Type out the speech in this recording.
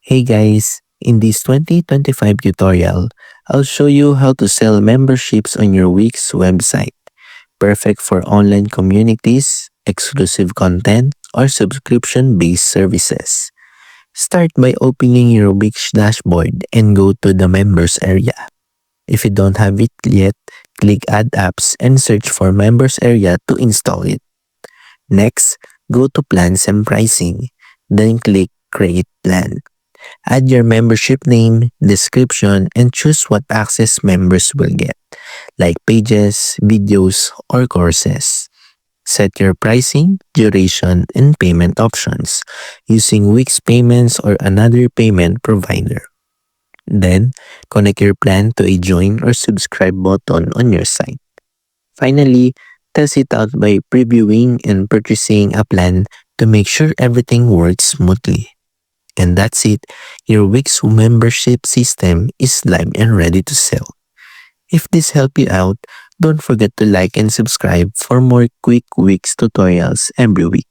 Hey guys, in this 2025 tutorial, I'll show you how to sell memberships on your Wix website. Perfect for online communities, exclusive content, or subscription-based services. Start by opening your Wix dashboard and go to the members area. If you don't have it yet, click Add Apps and search for members area to install it. Next, go to Plans and Pricing, then click Create Plan. Add your membership name, description, and choose what access members will get, like pages, videos, or courses. Set your pricing, duration, and payment options using Wix Payments or another payment provider. Then, connect your plan to a join or subscribe button on your site. Finally, test it out by previewing and purchasing a plan to make sure everything works smoothly. And that's it. Your Wix membership system is live and ready to sell. If this helped you out, don't forget to like and subscribe for more quick Wix tutorials every week.